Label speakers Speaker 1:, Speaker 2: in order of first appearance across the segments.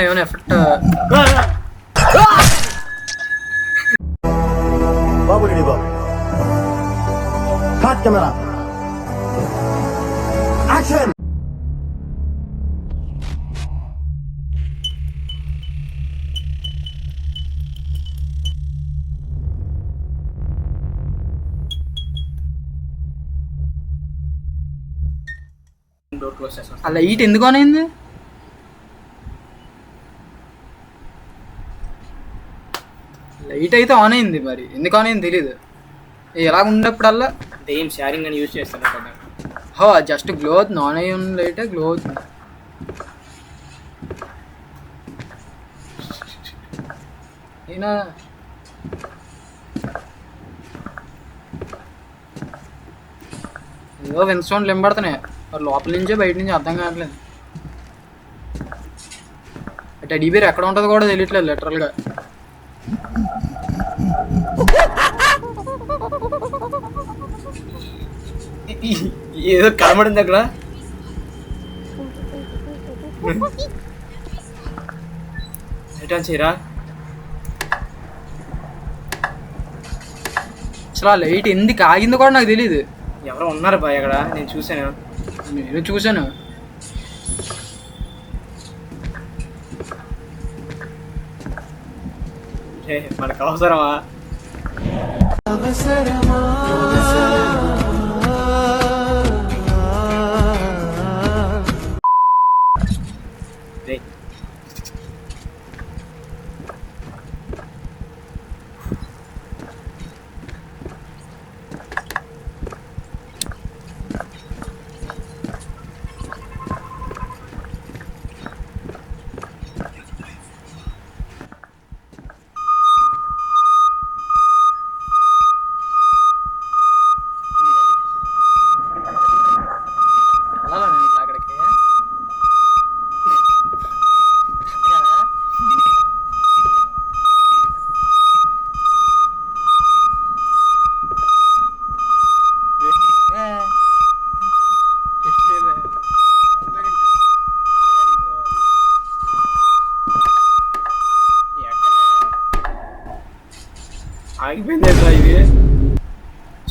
Speaker 1: ఏమైనా ఎఫెక్ట్
Speaker 2: బాబు రెడీ బాబు cut camera action.
Speaker 3: Door close చేస్తాను.
Speaker 1: ఆ లైట్ ఎందుకు ఆన్ అయింది? లైట్ అయితే ఆన్ అయింది, మరి ఎందుకు ఆన్ అయింది తెలీదు. ఎలా ఉన్నప్పుడల్లా
Speaker 3: దెయ్యం షేరింగ్ అని యూజ్ చేస్తాను కదా.
Speaker 1: హో జస్ట్ గ్లో అవుతుంది, ఆన్ అయ్యి ఉన్న లైటే గ్లో అవుతుంది. అయినా ఏదో విన్స్టోన్లు ఎంబడుతున్నాయి, మరి లోపల నుంచే బయట నుంచి అర్థం కావట్లేదు. టెడ్డీ బేర్ ఎక్కడ ఉంటుందో కూడా తెలియట్లేదు లిటరల్గా.
Speaker 3: ఏదో కనబడింది అక్కడ. రిటర్న్ చేయరా.
Speaker 1: అసలు ఆ లైట్ ఎందుకు ఆగిందో కూడా నాకు తెలియదు.
Speaker 3: ఎవరో ఉన్నారు బాయ్ అక్కడ, నేను చూసాను.
Speaker 1: నేను చూశాను.
Speaker 3: మనకు అవసరమా? ఆగిపోయింది ఇది.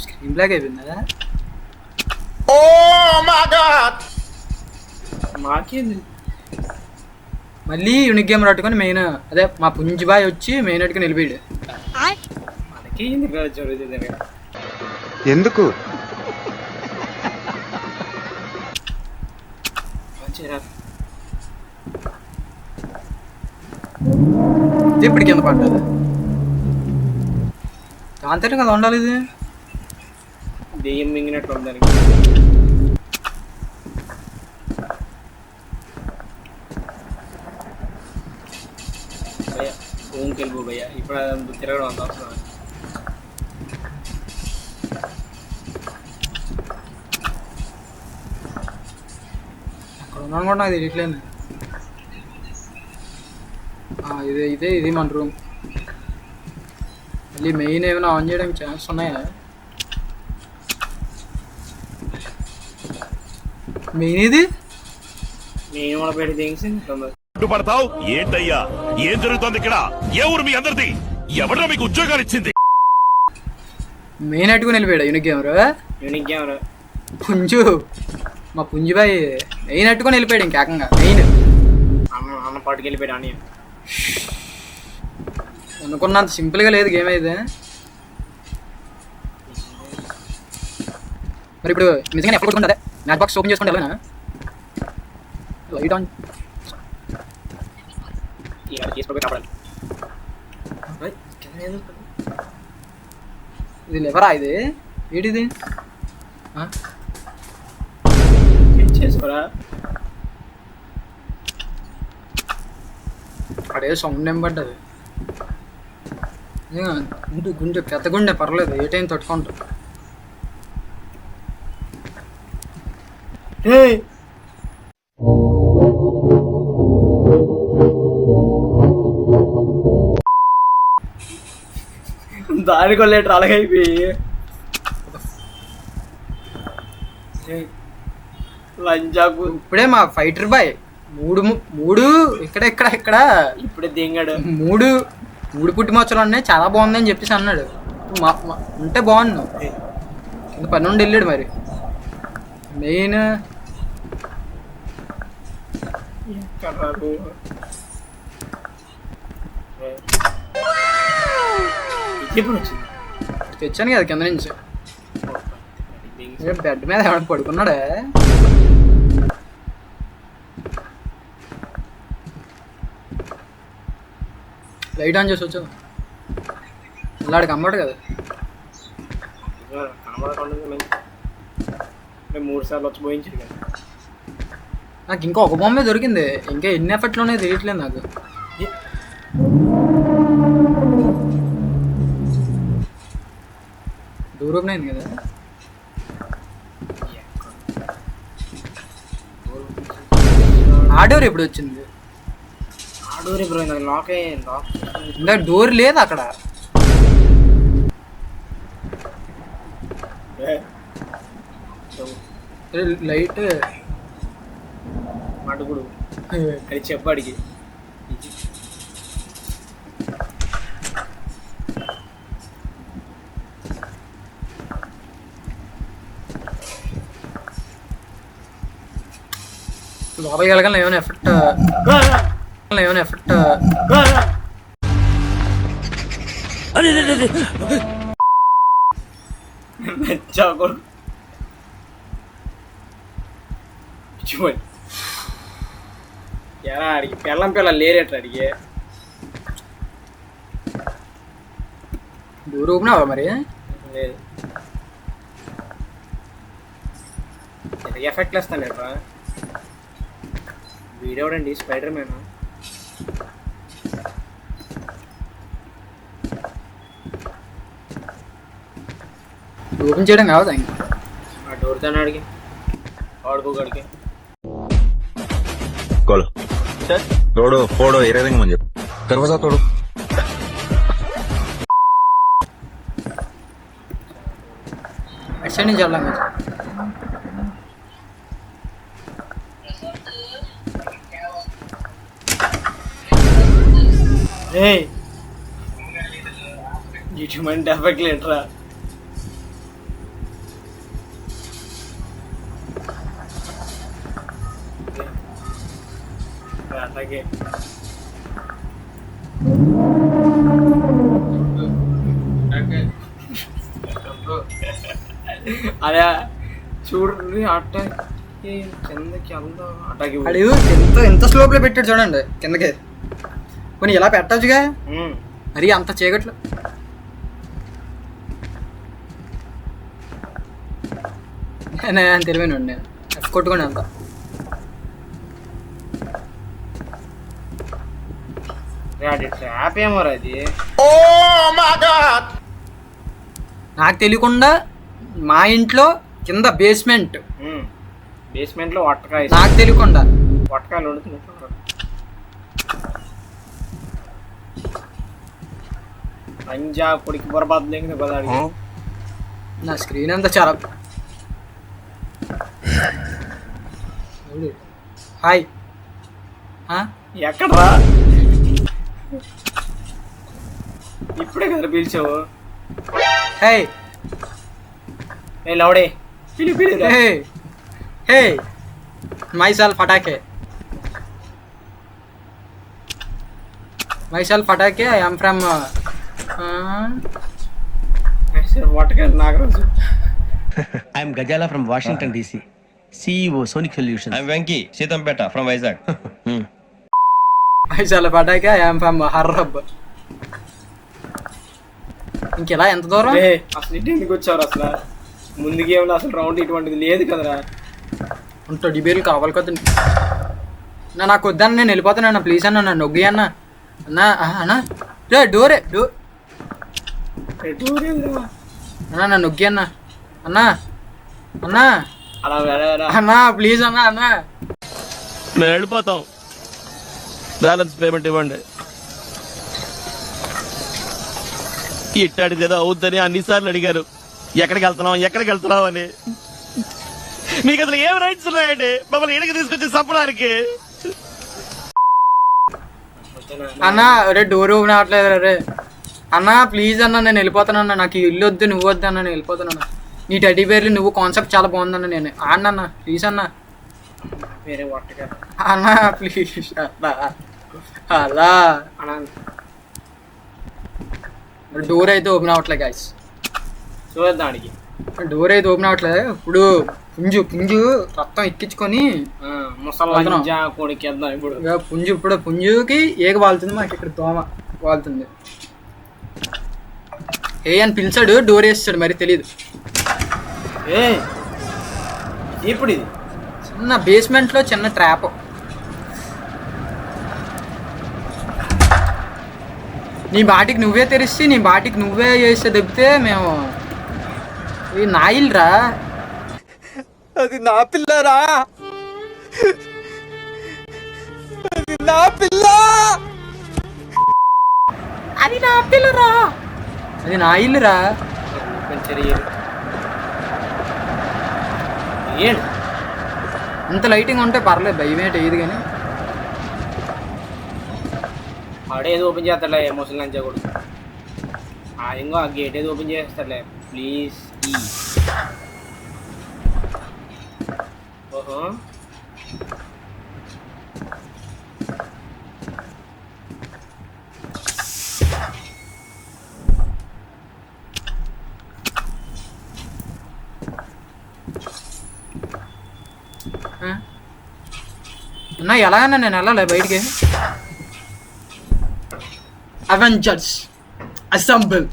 Speaker 1: స్క్రీన్ బ్లాక్ అయిపోయిందా?
Speaker 3: మాకేంది.
Speaker 1: మళ్ళీ యూనిక్ గేమ్ పట్టుకొని మెయిన్ అదే మా పుంజిబాయ్ వచ్చి మెయిన్ అట్టుకుని వెళ్ళిపోయాడు.
Speaker 3: మనకి జరుగుతుంది
Speaker 2: ఎందుకు
Speaker 1: ఇప్పుడు కింద పడ్డది. దాంతో కదా ఉండాలి ఇది.
Speaker 3: దెయ్యం మింగినట్లు ఉందని భయ్యా. రూమ్కి వెళ్ళిపో భయ్యా, ఇప్పుడు తిరగడం అంత అవసరం.
Speaker 1: అక్కడ ఉన్నాను కూడా నాకు తెలియట్లేదు. ఇది మన రూమ్. మళ్ళీ మెయిన్ ఏమైనా ఆన్ చేయడానికి ఛాన్స్ ఉన్నాయా? మెయిన్ ఇది
Speaker 3: నేను కూడా పెట్టి థింగ్స్
Speaker 4: పడతావు ఏంటయ్యా? ఏం జరుగుతోంది ఇక్కడ? ఏ ఊరు మీ అందరిది? ఎవడో మీకు ఉద్యోగాలు ఇచ్చింది?
Speaker 1: మెయిన్ అట్టుకుని వెళ్ళిపోయాడు యూనిక్ గేమర్.
Speaker 3: యూనిక్ గేమర్
Speaker 1: పుంజు మా పుంజుబాయ్ మెయిన్ అట్టుకొని వెళ్ళిపోయాడు. ఇంకేకంగా మెయిన్
Speaker 3: అన్న పాటుకి వెళ్ళిపోయాడు. అని
Speaker 1: అనుకున్నంత సింపుల్గా లేదు గేమ్ అయితే. మరి ఇప్పుడు నిజంగా ఎప్పుడు కొట్టుకుంటే మ్యాచ్ బాక్స్ ఓపెన్ చేసుకుంటే వెళ్ళనా? లైట్ ఆన్ ఇది లేవరా? ఇది ఏంటిది?
Speaker 3: చేసుకోరా.
Speaker 1: అక్కడే సౌండ్ ఏం పడ్డది. గుండె పెద్ద గుండె పర్లేదు, ఏ టైం తట్టుకుంటా.
Speaker 3: దానికి లేటర్ అలాగైపోయి లంచాకు.
Speaker 1: ఇప్పుడే మా ఫైటర్ బాయ్ మూడు ఇక్కడ ఇక్కడ ఇక్కడ
Speaker 3: ఇప్పుడే దింగాడు.
Speaker 1: మూడు పుట్టి మచ్చలు ఉన్నాయి, చాలా బాగుందని చెప్పేసి అన్నాడు. ఉంటే బాగున్నావు కింద పని నుండి వెళ్ళాడు. మరి మెయిన్
Speaker 3: ఎప్పుడు వచ్చింది?
Speaker 1: తెచ్చాను కదా కింద నుంచి. బెడ్ మీద ఏమైనా పడుకున్నాడే? లైట్ ఆన్ చేసి వచ్చావు. ఇలాడికి అమ్మడు కదా.
Speaker 3: కనబడకుండా 3 సార్లు వచ్చి పోయించాడు కదా.
Speaker 1: నాకు ఇంకా ఒక బొమ్మే దొరికింది. ఇంకా ఎన్ని ఎఫెక్ట్లోనే తెలియట్లేదు నాకు. డోర్ ఓపెన్ అయింది కదా. ఆ డోర్ ఎప్పుడు వచ్చింది?
Speaker 3: ఆ డోర్ ఎప్పుడు లాక్
Speaker 1: ఇంకా డోర్ లేదు అక్కడ. లైట్
Speaker 3: అడుగుడు అది చెప్పాడికి.
Speaker 1: లోపలికి వెళ్ళగలను ఏమైనా ఎఫెక్ట్
Speaker 3: ఎలా అడిగి పిల్లం లేరేట్రా అడిగి.
Speaker 1: డోర్ ఓపెన్ అవ్వ మరి
Speaker 3: లేదు ఎఫెక్ట్ వేస్తాను ఎట్రా. వీడేవాడండి స్పైడర్ మ్యాన్.
Speaker 1: ఓపెన్ చేయడం కావదా ఇంకా?
Speaker 3: ఆ డోర్ దాన్ని అడిగి ఆడుకోగడికి
Speaker 5: खोलो तोड़ो फोड़ो इरेंगे मुझे दरवाजा तोड़ो.
Speaker 1: अच्छा नहीं चल रहा मुझे.
Speaker 3: ఇటువంటి ఎఫెక్ట్ లేట్రా. అలాగే అదే చూడండి అట్ట కిందకి అటాకి
Speaker 1: ఎంత స్లోప్లో పెట్టాడు చూడండి కిందకి. కొన్ని ఇలా పెట్టచ్చుగా మరి అంత చీకట్లు. నేను తెలివైన నేను ఎఫ్ కొట్టుకోండి అంత.
Speaker 3: ట్రాప్ ఏమో అది.
Speaker 1: నాకు తెలియకుండా మా ఇంట్లో కింద బేస్మెంట్
Speaker 3: లో వట్టకాయ
Speaker 1: నాకు తెలియకుండా
Speaker 3: వట్టకాయలు వండుతుంది. పంజా పొడికి బొరబాద్ లేకుండా పదాడు.
Speaker 1: నా స్క్రీన్ అంతా చాలా. హాయ్
Speaker 3: ఎక్కడ్రా? ఇప్పుడే కదా పిలిచావు.
Speaker 1: హే
Speaker 3: ఏ లౌడే పిలి పిలి.
Speaker 1: హే హే myself అటాకే I am from
Speaker 3: వట్టకాయలు Nagaraju.
Speaker 6: I am Gajala from Washington DC, CEO Sonic Solutions.
Speaker 7: I'm Venki, Sitampeta from Vizag.
Speaker 1: myself అటాకే I am from Harrab. ఇంకెలా ఎంత దూరం?
Speaker 3: అసలు ఇటు ఎందుకు వచ్చారు? అసలు ముందుకి ఏమన్నా అసలు రౌండ్ ఇటువంటిది లేదు కదరా.
Speaker 1: ఉంటా డిబేలు కావాలి కదా. నాకు వద్దాను, నేను వెళ్ళిపోతాను అన్న. ప్లీజ్ అన్న నన్ను నొగ్గి అన్న. అన్నా అన్నా డోరే డోర్ అన్నా నన్ను నొగ్గి అన్న. అన్నా అన్నా అన్నా ప్లీజ్ అన్నా అన్నా.
Speaker 7: మేము వెళ్ళిపోతాం, బ్యాలెన్స్ పేమెంట్ ఇవ్వండి. ఇట్టాడిది ఏదో అవుద్దని అన్నిసార్లు అడిగారు, ఎక్కడికి వెళ్తున్నావు అని. మీకు అసలు ఏం రైట్స్ ఉన్నాయండి మమ్మల్ని ఇక్కడికి తీసుకొచ్చి చంపడానికి?
Speaker 1: అన్న అరే డోర్ ఓపెన్ అవ్వట్లేదు రే అన్న ప్లీజ్ అన్న నేను వెళ్ళిపోతాను అన్న నాకు ఈ ఇల్లు వద్దు నువ్వు వద్దు అన్న నేను వెళ్ళిపోతాను అన్న నీ టెడ్డీ బేర్లు నువ్వు కాన్సెప్ట్ చాలా బాగుందన్న నేను ఆడనన్న ప్లీజ్ అన్న
Speaker 3: వేరే వాటగా
Speaker 1: అన్న ప్లీజ్ అలా అలా
Speaker 3: అన్నా
Speaker 1: డోర్ అయితే ఓపెన్ అవ్వట్లేదు గాయస్
Speaker 3: చూద్దాం అడిగి
Speaker 1: డోర్ అయితే ఓపెన్ అవ్వట్లేదు ఇప్పుడు పుంజు పుంజు రక్తం ఎక్కించుకొని
Speaker 3: ముసలి కొడికేద్దాం ఇప్పుడు
Speaker 1: ఇక పుంజు ఇప్పుడు పుంజుకి ఏగ వాళ్తుంది మాకు ఇక్కడ దోమ వాళ్తుంది ఏ అని పిలిచాడు డోర్ వేస్తాడు మరి తెలీదు
Speaker 3: ఏ ఇప్పుడు ఇది
Speaker 1: చిన్న బేస్మెంట్ లో చిన్న ట్రాప్ నీ బాటికి నువ్వే తెరిస్తే నీ బాటికి నువ్వే చేస్తే దెబ్బతే మేము ఇది నాయిల్రా
Speaker 2: అది నా పిల్లరా అది నా పిల్ల
Speaker 1: అది నా పిల్లరా అది నా ఇల్లురా
Speaker 3: కొంచెం ఏంటి
Speaker 1: ఇంత లైటింగ్ ఉంటే పర్లేదు భయం ఏంటి ఏది కానీ
Speaker 3: ఆడేది ఓపెన్ చేస్తాడులే ముసలి లంచా కూడా ఇంకో ఆ గేట్ ఏది ఓపెన్ చేస్తాడులే ప్లీజ్ ఓహో
Speaker 1: అన్నా ఎలాగన్నా నేను వెళ్ళాలి బయటికి అవెంజర్స్ అసెంబుల్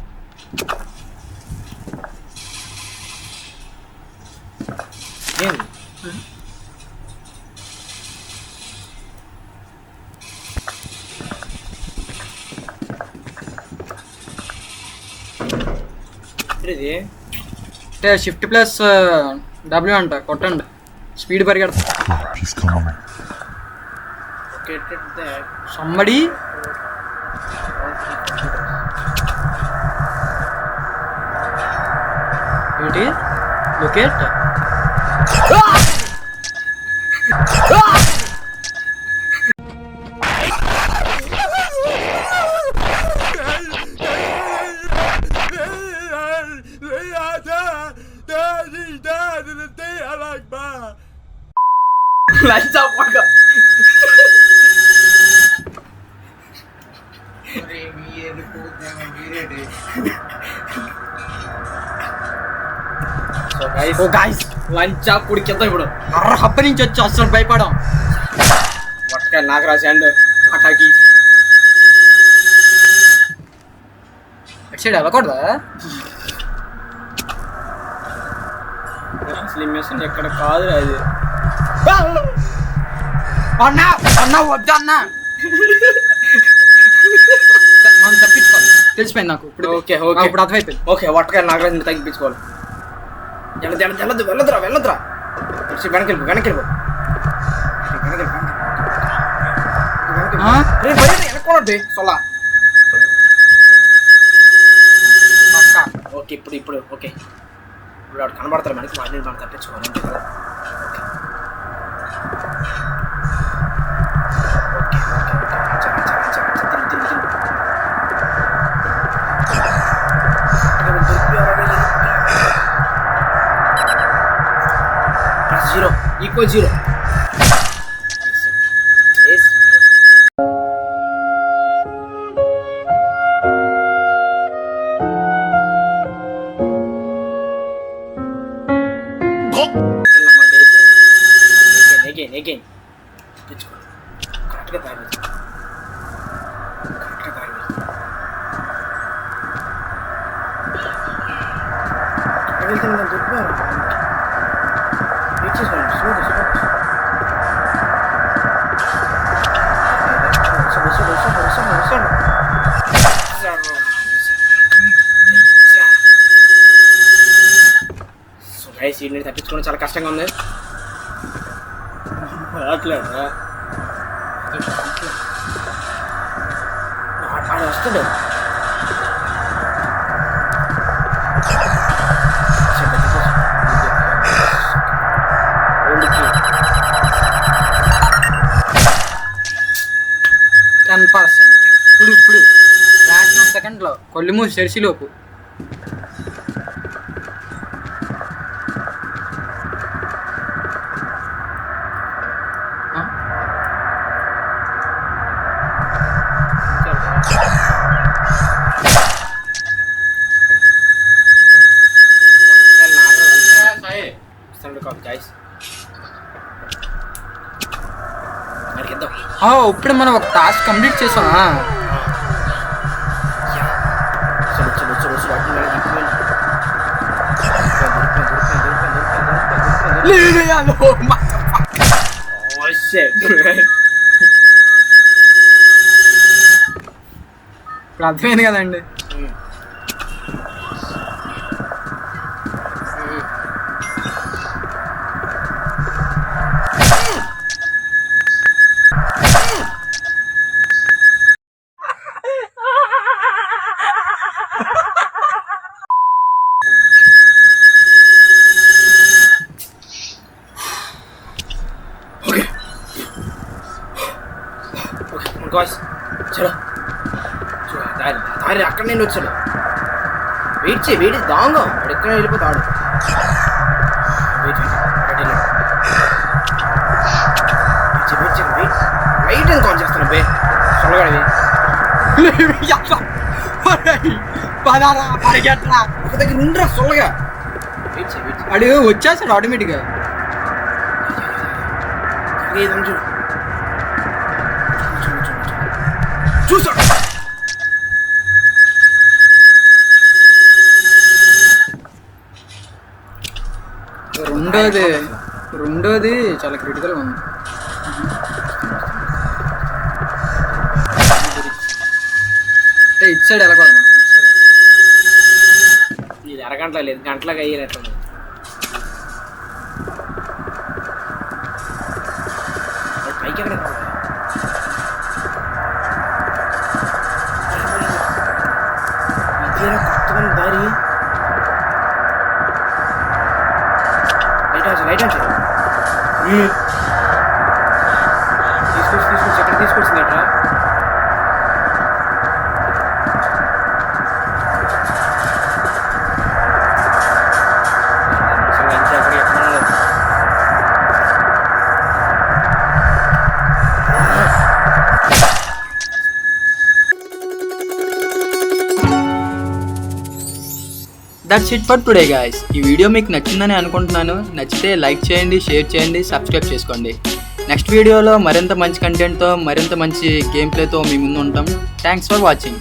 Speaker 3: ఏంది ఇది
Speaker 1: అంటే షిఫ్ట్ ప్లస్ డబ్ల్యూ అంట కొట్టండి స్పీడ్ పరిగెడతా సమ్మడి ఏంటి లొకేట్
Speaker 3: లంచా పక్క
Speaker 1: ఓ గాయ్స్
Speaker 3: లంచా కుడికిద్దాం ఇప్పుడు
Speaker 1: హప్ప నుంచి వచ్చి అసలు భయపడం
Speaker 3: పట్టకాయ నాకు రాశాండు అక్కడికి
Speaker 1: అటు సైడ్ వెళ్ళకూడదా
Speaker 3: అసలు మిషన్ ఎక్కడ కాదు అది
Speaker 1: అన్నా అన్నా వద్దు అన్నా మనం తప్పించుకోవాలి తెలిసిపోయింది నాకు ఇప్పుడు
Speaker 3: ఓకే ఓకే
Speaker 1: ఇప్పుడు అర్థమైపోయింది
Speaker 3: ఓకే వట్టకాయ నాగరాజు తగ్గించుకోవాలి వెళ్ళదురా వెళ్ళదురా వెనక్కి వెళ్ళిపో సొల్లా ఓకే ఇప్పుడు ఓకే ఇప్పుడు వాడు కనబడతారు మనకి వాడిని మనం తప్పించుకోవాలి అంతే కదా జీరో ఈక్వల్ జీరో again తెచ్చుకో కరెక్ట్గా తయారు వెళ్తే నేను దొరికిపోయాను వెయిట్ చేసుకోండి సో గైస్ వీడిని తప్పించుకోవడం చాలా కష్టంగా ఉంది అట్లేదా ఆడ వస్తాడు
Speaker 1: $10 కళ్ళు మూసి తెరిచిలోపు. ఇప్పుడు మనం ఒక టాస్క్ కంప్లీట్ చేసామా? ఇప్పుడు అర్థమైంది కదండి.
Speaker 3: చలో దారి అక్కడ నేను వచ్చాడు. వెయిట్ దాంగా ఎక్కడ వెళ్ళిపోతాడు. వెయిట్ అని కాల్ చేస్తాను బే సొల్లగాడివి. ఒక దగ్గర ఉండరా సొల్లగా.
Speaker 1: అడు వచ్చేస్తాడు ఆటోమేటిక్గా.
Speaker 3: చూసాడు
Speaker 1: రెండోది చాలా క్రిటికల్గా ఉంది. ఇచ్చాడు ఎలా కూడా
Speaker 3: ఇది అరగంటల లేదు గంటలకు అయ్యేటట్లు. పైకి ఎక్కడ కొత్తగా దారి లైట్ అంటే తీసుకొచ్చి ఎక్కడ తీసుకొచ్చిందట్రా.
Speaker 1: That's it for today guys. ఈ వీడియో మీకు నచ్చిందని అనుకుంటున్నాను. నచ్చితే లైక్ చేయండి, షేర్ చేయండి, సబ్స్క్రైబ్ చేసుకోండి. నెక్స్ట్ వీడియోలో మరింత మంచి కంటెంట్తో మరింత మంచి గేమ్ ప్లేతో మీ ముందు ఉంటాం. Thanks for watching.